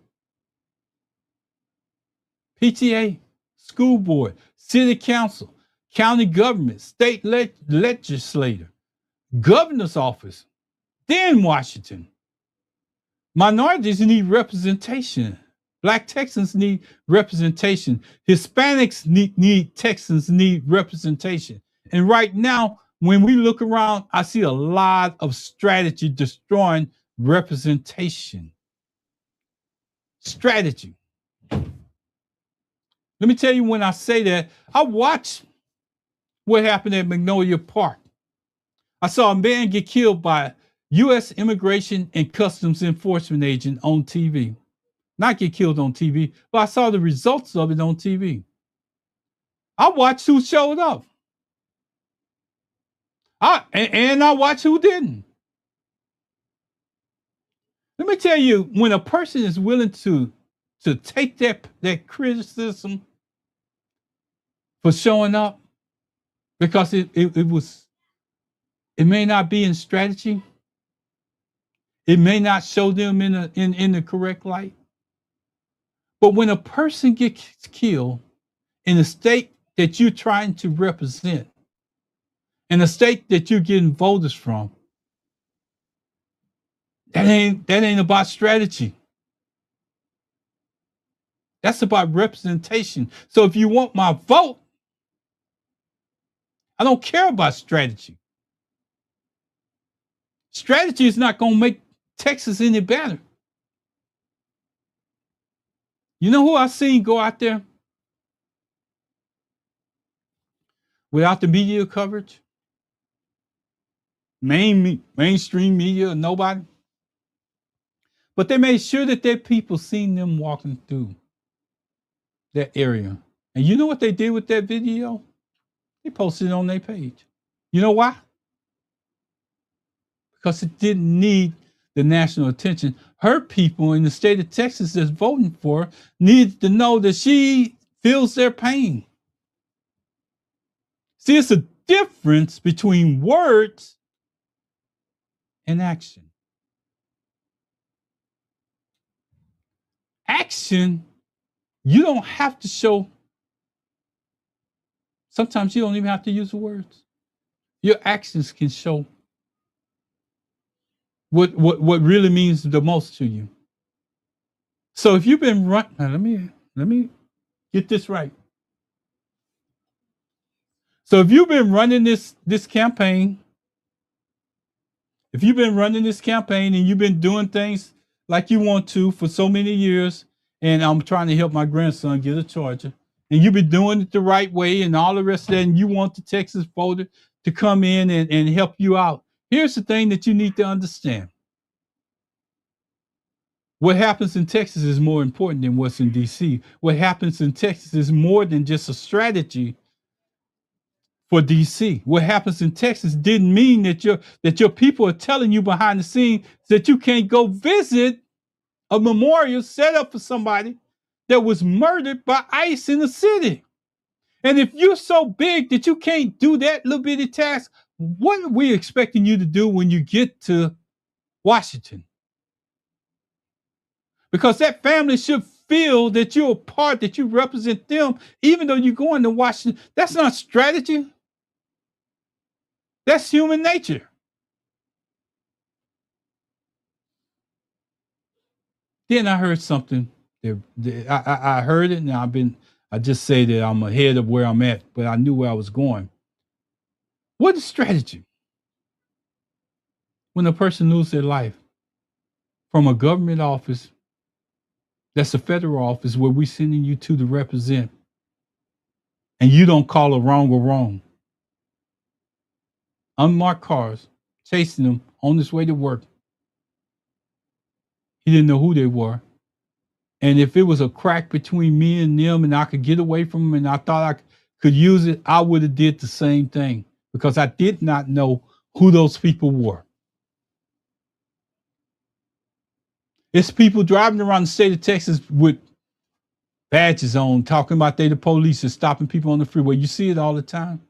PTA, school board, city council, county government, state legislator, governor's office, then Washington. Minorities need representation. Black Texans need representation. Hispanics Texans need representation. And right now, when we look around, I see a lot of strategy destroying representation. Strategy. Let me tell you, when I say that, I watched what happened at Magnolia Park. I saw a man get killed by U.S. Immigration and Customs Enforcement agent on TV. Not get killed on TV, but I saw the results of it on TV. I watched who showed up. And I watched who didn't. Let me tell you, when a person is willing to take that criticism for showing up, because it may not be in strategy, it may not show them in the correct light. But when a person gets killed in a state that you're trying to represent, in a state that you're getting voters from, that ain't about strategy. That's about representation. So if you want my vote, I don't care about strategy. Strategy is not going to make Texas any better. You know who I seen go out there without the media coverage? Mainstream media, nobody. But they made sure that their people seen them walking through that area. And you know what they did with that video? They posted it on their page. You know why? Because it didn't need the national attention. Her people in the state of Texas that's voting for her need to know that she feels their pain. See, it's a difference between words and action. Action, you don't have to show. Sometimes you don't even have to use the words. Your actions can show what really means the most to you. So if you've been running, let me get this right. So if you've been running this campaign, and you've been doing things like you want to for so many years, and I'm trying to help my grandson get a Charger, and you've been doing it the right way and all the rest of that, and you want the Texas voter to come in and help you out. Here's the thing that you need to understand. What happens in Texas is more important than what's in DC. What happens in Texas is more than just a strategy for DC. What happens in Texas didn't mean that your people are telling you behind the scenes that you can't go visit a memorial set up for somebody that was murdered by ICE in the city. And if you're so big that you can't do that little bitty task, what are we expecting you to do when you get to Washington? Because that family should feel that you're a part, that you represent them, even though you're going to Washington. That's not strategy. That's human nature. Then I heard something. I heard it, and I just say that I'm ahead of where I'm at, but I knew where I was going. What is strategy? When a person loses their life from a government office, that's a federal office where we're sending you to represent, and you don't call a wrong. Unmarked cars chasing them on his way to work. He didn't know who they were. And if it was a crack between me and them and I could get away from them and I thought I could use it, I would have did the same thing because I did not know who those people were. It's people driving around the state of Texas with badges on, talking about they the police and stopping people on the freeway. You see it all the time.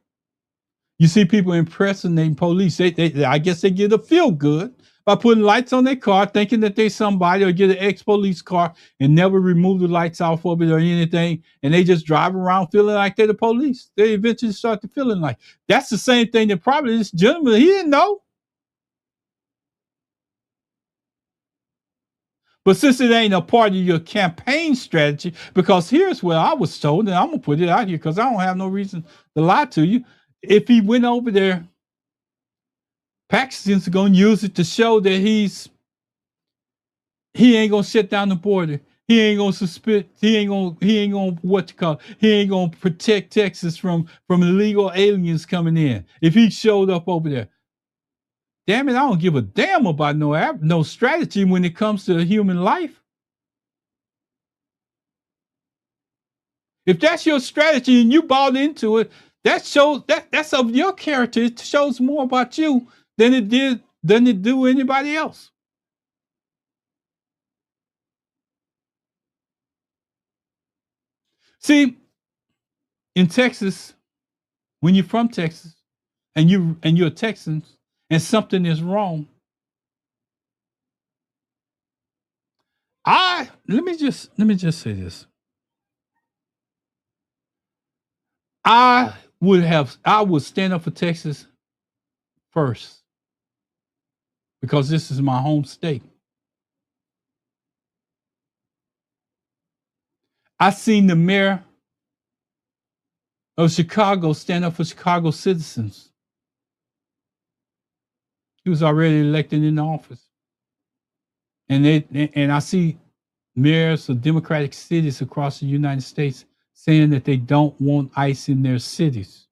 You see people impersonating police. I guess they get a feel good by putting lights on their car, thinking that they're somebody, or get an ex-police car and never remove the lights off of it or anything, and they just drive around feeling like they're the police. They eventually start to feeling like that's the same thing that probably this gentleman, he didn't know. But since it ain't a part of your campaign strategy, because here's what I was told, and I'm gonna put it out here because I don't have no reason to lie to you. If he went over there, Paxton's gonna use it to show that he ain't gonna shut down the border. He ain't gonna suspend. He ain't gonna what you call. He ain't gonna protect Texas from illegal aliens coming in. If he showed up over there, damn it, I don't give a damn about no strategy when it comes to human life. If that's your strategy and you bought into it, that shows that's of your character. It shows more about you than it do anybody else. See, in Texas, when you're from Texas and you're a Texan and something is wrong, let me just say this. I would stand up for Texas first because this is my home state. I seen the mayor of Chicago stand up for Chicago citizens. He was already elected in office. And I see mayors of Democratic cities across the United States saying that they don't want ICE in their cities.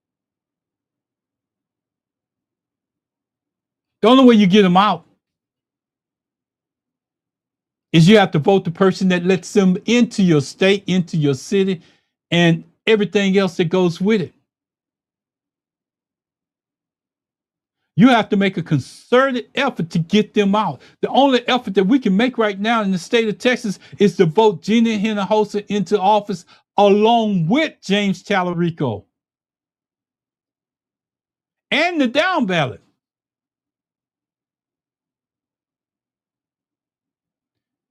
The only way you get them out is you have to vote the person that lets them into your state, into your city, and everything else that goes with it. You have to make a concerted effort to get them out. The only effort that we can make right now in the state of Texas is to vote Gina Hinojosa into office along with James Tallarico and the down ballot.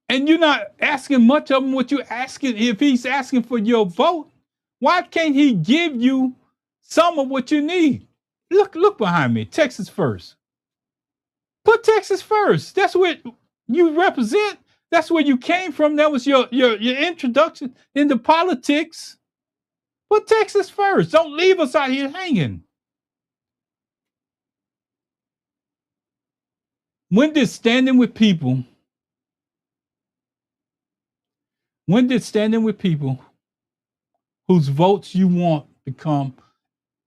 And you're not asking much of him. What you're asking, if he's asking for your vote, why can't he give you some of what you need? Look behind me. Texas first. Put Texas first. That's what you represent. That's where you came from. That was your introduction into politics. Put Texas first. Don't leave us out here hanging. When did standing with people whose votes you want become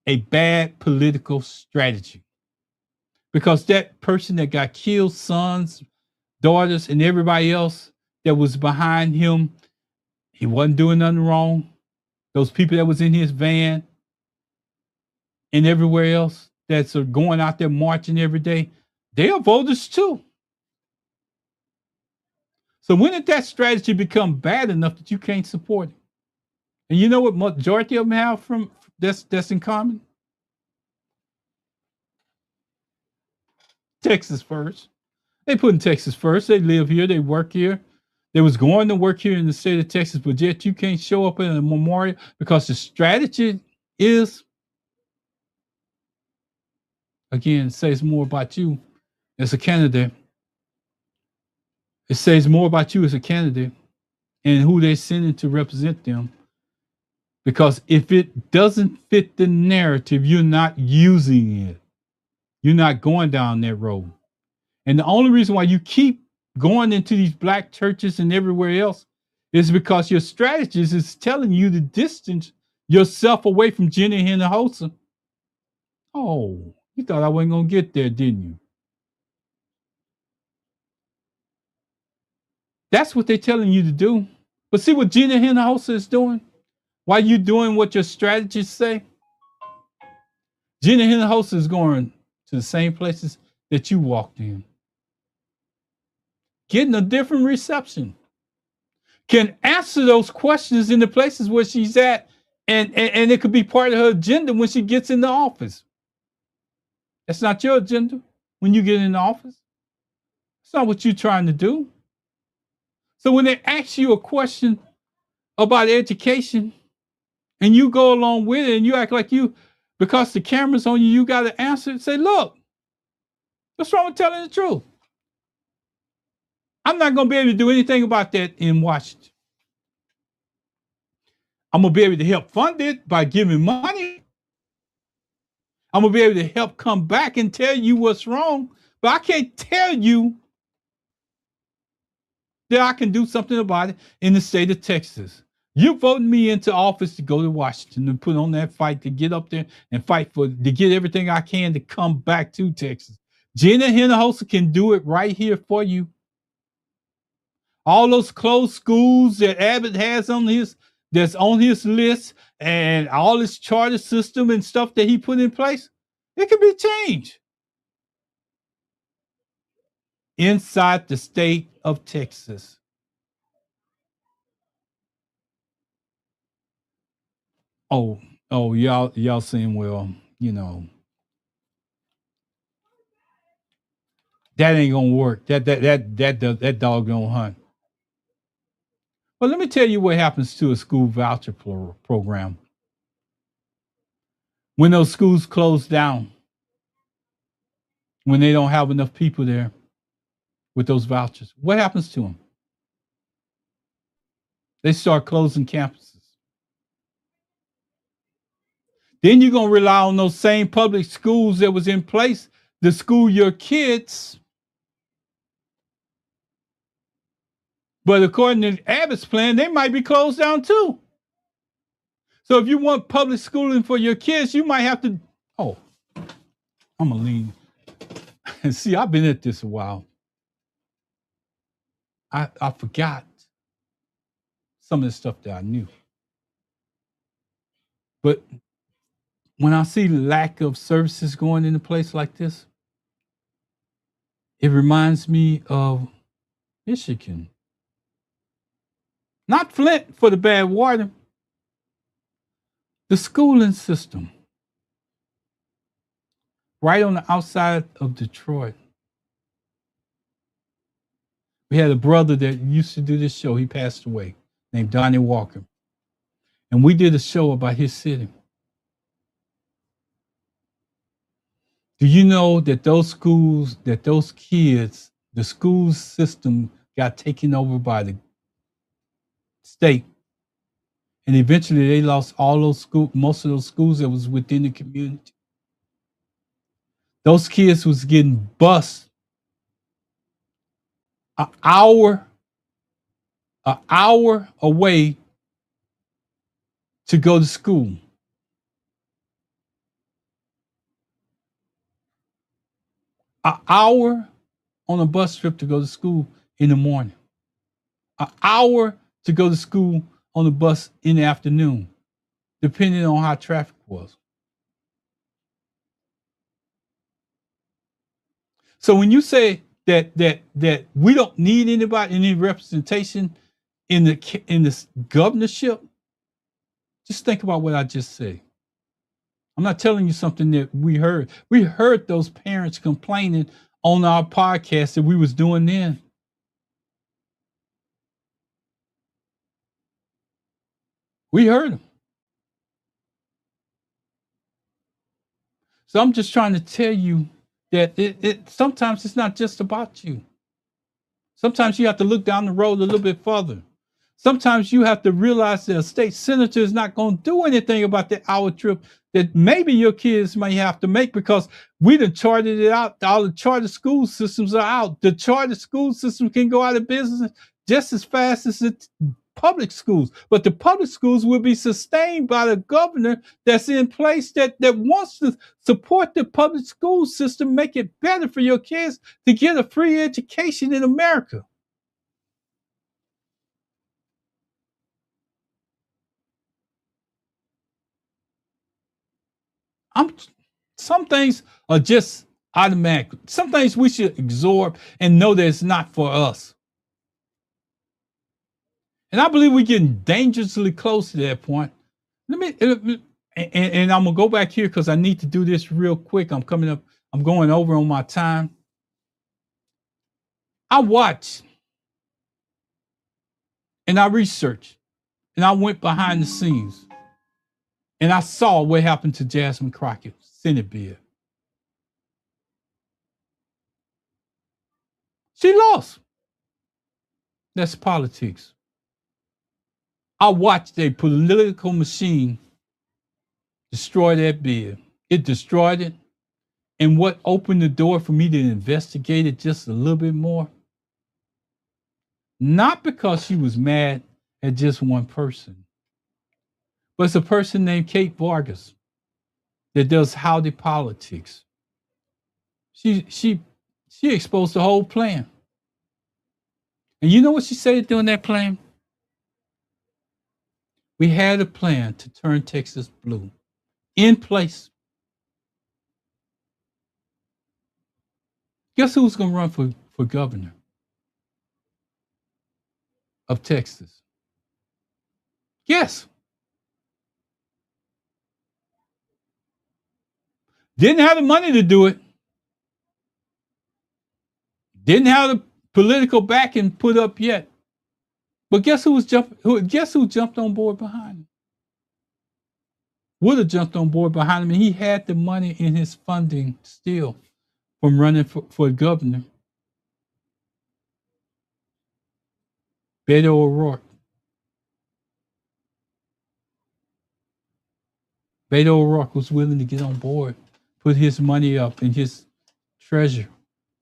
a bad political strategy? Because that person that got killed, sons, daughters, and everybody else that was behind him, he wasn't doing nothing wrong. Those people that was in his van and everywhere else that's going out there marching every day, they are voters too. So when did that strategy become bad enough that you can't support it? And you know what majority of them have from that's in common? Texas first. They putting Texas first. They live here. They work here. They was going to work here in the state of Texas, but yet you can't show up in a memorial because the strategy is, again, says more about you as a candidate. It says more about you as a candidate and who they're sending to represent them. Because if it doesn't fit the narrative, you're not using it. You're not going down that road. And the only reason why you keep going into these black churches and everywhere else is because your strategist is telling you to distance yourself away from Jenny Hinojosa. Oh, you thought I wasn't going to get there, didn't you? That's what they're telling you to do. But see what Jenny Hinojosa is doing? Why you doing what your strategists say? Jenny Hinojosa is going to the same places that you walked in. Getting a different reception. Can answer those questions in the places where she's at, and it could be part of her agenda when she gets in the office. That's not your agenda when you get in the office. It's not what you're trying to do. So when they ask you a question about education and you go along with it and you act like you, because the camera's on you, you got to answer it. Say, look, what's wrong with telling the truth? I'm not going to be able to do anything about that in Washington. I'm going to be able to help fund it by giving money. I'm going to be able to help come back and tell you what's wrong, but I can't tell you that I can do something about it in the state of Texas. You voted me into office to go to Washington and put on that fight to get up there and fight to get everything I can to come back to Texas. Jenny Hinojosa can do it right here for you. All those closed schools that Abbott has that's on his list, and all this charter system and stuff that he put in place, it can be changed inside the state of Texas. Oh, y'all saying, well, that ain't gonna work. That dog don't hunt. Well, let me tell you what happens to a school voucher program. When those schools close down, when they don't have enough people there with those vouchers, what happens to them? They start closing campuses. Then you're gonna rely on those same public schools that was in place to school your kids. But according to Abbott's plan, they might be closed down too. So if you want public schooling for your kids, you might have to. Oh, I'm gonna lean. And see, I've been at this a while. I forgot some of the stuff that I knew. But when I see lack of services going in a place like this, it reminds me of Michigan. Not Flint for the bad water. The schooling system. Right on the outside of Detroit. We had a brother that used to do this show. He passed away, named Donnie Walker. And we did a show about his city. Do you know that those schools, that those kids, the school system got taken over by the state? And eventually they lost all those schools, most of those schools that was within the community. Those kids was getting bused an hour away to go to school. An hour on a bus trip to go to school in the morning. An hour to go to school on the bus in the afternoon, depending on how traffic was. So when you say that we don't need anybody, any representation in the governorship, just think about what I just said. I'm not telling you something that we heard. We heard those parents complaining on our podcast that we was doing then. We heard them. So I'm just trying to tell you that it sometimes it's not just about you. Sometimes you have to look down the road a little bit further. Sometimes you have to realize that a state senator is not going to do anything about the hour trip that maybe your kids may have to make, because we done charted it out. All the charter school systems are out. The charter school system can go out of business just as fast as the public schools. But the public schools will be sustained by the governor that's in place that wants to support the public school system, make it better for your kids to get a free education in America. Some things are just automatic. Some things we should absorb and know that it's not for us. And I believe we're getting dangerously close to that point. And I'm gonna go back here because I need to do this real quick. I'm going over on my time. I watched and I researched and I went behind the scenes and I saw what happened to Jasmine Crockett, Senate bill. She lost. That's politics. I watched a political machine destroy that bill. It destroyed it. And what opened the door for me to investigate it just a little bit more? Not because she was mad at just one person, but it's a person named Kate Vargas that does howdy politics. She exposed the whole plan. And you know what she said during that plan? We had a plan to turn Texas blue in place. Guess who's going to run for governor of Texas? Guess. Didn't have the money to do it. Didn't have the political backing put up yet. But guess who jumped on board behind him? Would have jumped on board behind him, and he had the money in his funding still from running for governor. Beto O'Rourke. Beto O'Rourke was willing to get on board, put his money up in his treasure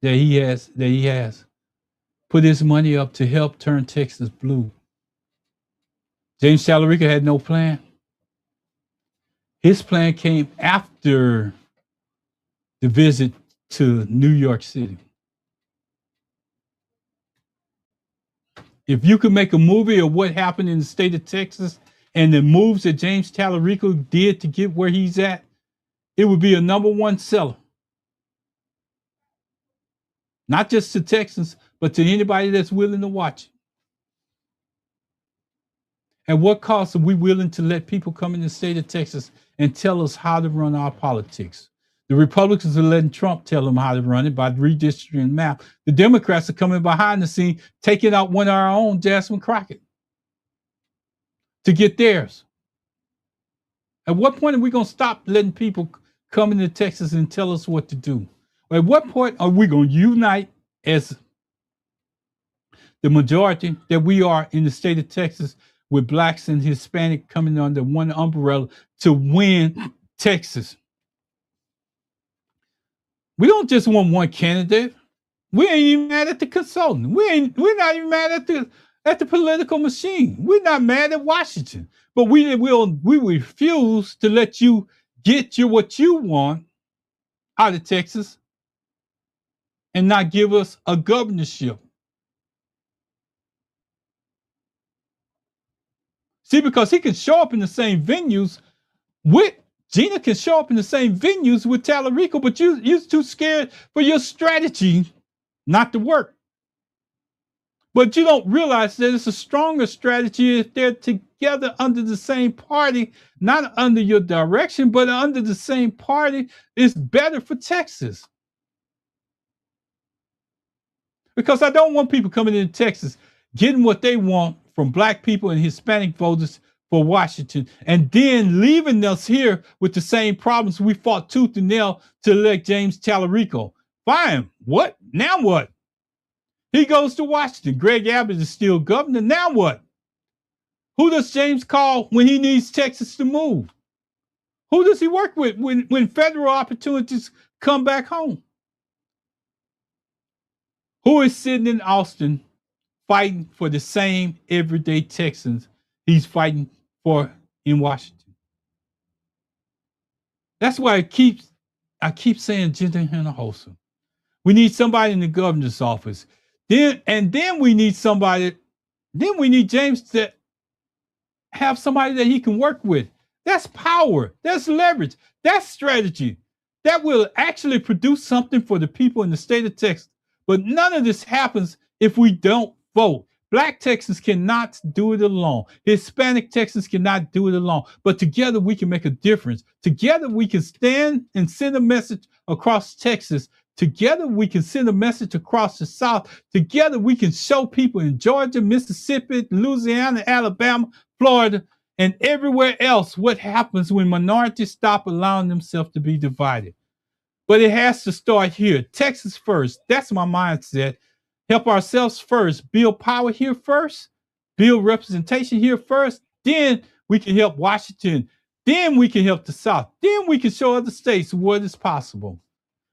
that he has, put his money up to help turn Texas blue. James Talarico had no plan. His plan came after the visit to New York City. If you could make a movie of what happened in the state of Texas and the moves that James Talarico did to get where he's at, it would be a #1 seller. Not just to Texans, but to anybody that's willing to watch it. At what cost are we willing to let people come in the state of Texas and tell us how to run our politics? The Republicans are letting Trump tell them how to run it by redistricting the map. The Democrats are coming behind the scene, taking out one of our own, Jasmine Crockett, to get theirs. At what point are we going to stop letting people come into Texas and tell us what to do? At what point are we going to unite as the majority that we are in the state of Texas, with blacks and Hispanic coming under one umbrella to win Texas? We don't just want one candidate. We ain't even mad at the consultant. We're not even mad at the political machine. We're not mad at Washington. But we refuse to let you get what you want out of Texas and not give us a governorship. See, because he can show up in the same venues with Gina, can show up in the same venues with Talarico, but you're too scared for your strategy not to work. But you don't realize that it's a stronger strategy if they're together under the same party, not under your direction, but under the same party. It's better for Texas. because I don't want people coming into Texas getting what they want from Black people and Hispanic voters for Washington, and then leaving us here with the same problems we fought tooth and nail to elect James Tallarico. Fine. What? Now what? He goes to Washington. Greg Abbott is still governor. Now what? Who does James call when he needs Texas to move? Who does he work with when federal opportunities come back home? Who is sitting in Austin fighting for the same everyday Texans he's fighting for in Washington? That's why I keep saying Gender Hannah Wholesome. We need somebody in the governor's office. Then we need James to have somebody that he can work with. That's power. That's leverage. That's strategy. That will actually produce something for the people in the state of Texas. But none of this happens if we don't vote. Black Texans cannot do it alone. Hispanic Texans cannot do it alone. But together we can make a difference. Together we can stand and send a message across Texas. Together we can send a message across the South. Together we can show people in Georgia, Mississippi, Louisiana, Alabama, Florida, and everywhere else what happens when minorities stop allowing themselves to be divided. But it has to start here. Texas first. That's my mindset. Help ourselves first. Build power here first. Build representation here first. Then we can help Washington. Then we can help the South. Then we can show other states what is possible.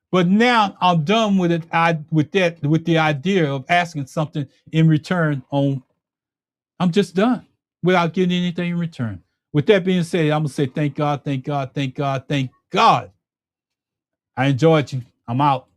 But now I'm done with it. With the idea of asking something in return on. I'm just done without getting anything in return. With that being said, I'm gonna say thank God, thank God, thank God, thank God. I enjoyed you. I'm out.